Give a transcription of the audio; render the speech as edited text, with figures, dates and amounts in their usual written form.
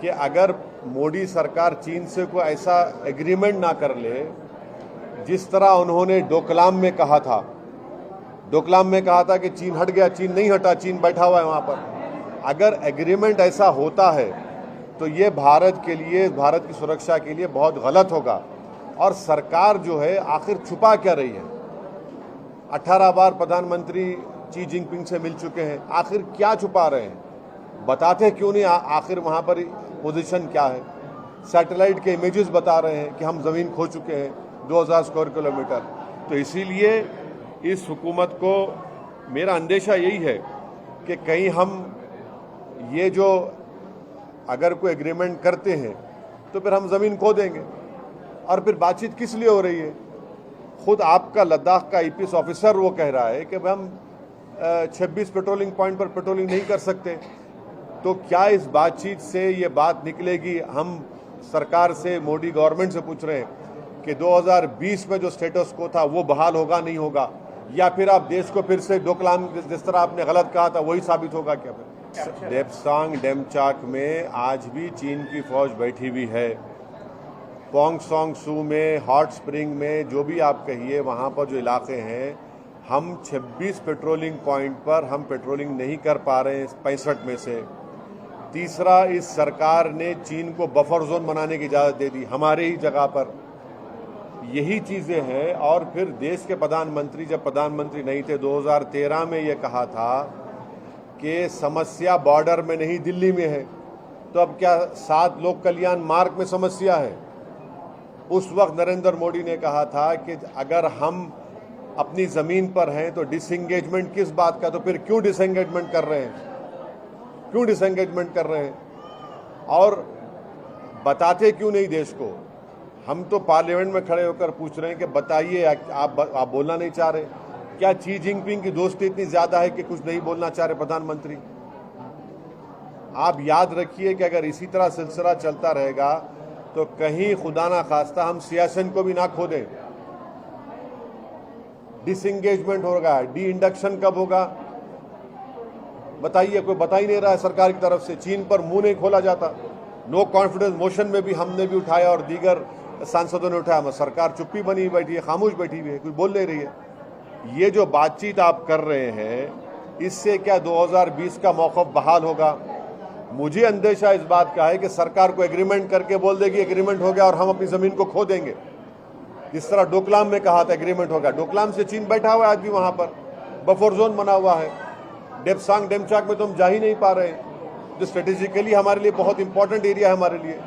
कि अगर मोदी सरकार चीन से कोई ऐसा एग्रीमेंट ना कर ले जिस तरह उन्होंने डोकलाम में कहा था। डोकलाम में कहा था कि चीन हट गया, चीन नहीं हटा, चीन बैठा हुआ है वहाँ पर। अगर एग्रीमेंट ऐसा होता है तो ये भारत के लिए, भारत की सुरक्षा के लिए बहुत गलत होगा। और सरकार जो है आखिर छुपा क्या रही है? 18 बार प्रधानमंत्री शी जिनपिंग से मिल चुके हैं, आखिर क्या छुपा रहे हैं? बताते क्यों नहीं आखिर वहाँ पर पोजीशन क्या है? सैटेलाइट के इमेजेस बता रहे हैं कि हम ज़मीन खो चुके हैं 2000 स्क्वायर किलोमीटर। तो इसीलिए इस हुकूमत को मेरा अंदेशा यही है कि कहीं हम ये जो अगर कोई एग्रीमेंट करते हैं तो फिर हम ज़मीन खो देंगे। और फिर बातचीत किस लिए हो रही है? खुद आपका लद्दाख का आईपीएस ऑफिसर वो कह रहा है कि हम 26 पेट्रोलिंग पॉइंट पर पेट्रोलिंग नहीं कर सकते। तो क्या इस बातचीत से ये बात निकलेगी? हम सरकार से, मोदी गवर्नमेंट से पूछ रहे हैं कि 2020 में जो स्टेटस को था वो बहाल होगा, नहीं होगा? या फिर आप देश को फिर से डोकलाम जिस तरह आपने गलत कहा था वही साबित होगा क्या? फिर देप्सांग डेमचाक में आज भी चीन की फौज बैठी हुई है। पोंग सोंग सू में, हॉट स्प्रिंग में, जो भी आप कहिए, वहाँ पर जो इलाके हैं, हम 26 पेट्रोलिंग पॉइंट पर हम पेट्रोलिंग नहीं कर पा रहे हैं 65 में से। तीसरा, इस सरकार ने चीन को बफर जोन बनाने की इजाज़त दे दी हमारे ही जगह पर। यही चीज़ें हैं। और फिर देश के प्रधानमंत्री जब प्रधानमंत्री नहीं थे 2013 में ये कहा था कि समस्या बॉर्डर में नहीं दिल्ली में है। तो अब क्या 7 लोक कल्याण मार्ग में समस्या है? उस वक्त नरेंद्र मोदी ने कहा था कि अगर हम अपनी ज़मीन पर हैं तो डिसएंगेजमेंट किस बात का? तो फिर क्यों डिसएंगेजमेंट कर रहे हैं? क्यों डिसएंगेजमेंट कर रहे हैं? और बताते क्यों नहीं देश को? हम तो पार्लियामेंट में खड़े होकर पूछ रहे हैं कि बताइए, आप बोलना नहीं चाह रहे? क्या शी जिनपिंग की दोस्ती इतनी ज़्यादा है कि कुछ नहीं बोलना चाह रहे प्रधानमंत्री? आप याद रखिए कि अगर इसी तरह सिलसिला चलता रहेगा तो कहीं खुदा ना खास्ता हम सियासत को भी ना खो दें। डिसएंगेजमेंट होगा, डी इंडक्शन कब होगा बताइए? कोई बता ही नहीं रहा है सरकार की तरफ से। चीन पर मुंह नहीं खोला जाता। नो कॉन्फिडेंस मोशन में भी हमने भी उठाया और दीगर सांसदों ने उठाया, सरकार चुप्पी बनी बैठी है, खामोश बैठी हुई है, कुछ बोल नहीं रही है। ये जो बातचीत आप कर रहे हैं, इससे क्या 2020 का मौक़िफ़ बहाल होगा? मुझे अंदेशा इस बात का है कि सरकार को एग्रीमेंट करके बोल देगी एग्रीमेंट हो गया और हम अपनी ज़मीन को खो देंगे। जिस तरह डोकलाम में कहा था एग्रीमेंट होगा। डोकलाम से चीन बैठा हुआ है आज भी, वहाँ पर बफर जोन बना हुआ है। डेप्सांग डेमचाक में तो हम जा ही नहीं पा रहे हैं, जो स्ट्रेटेजिकली हमारे लिए बहुत इंपॉर्टेंट एरिया है हमारे लिए।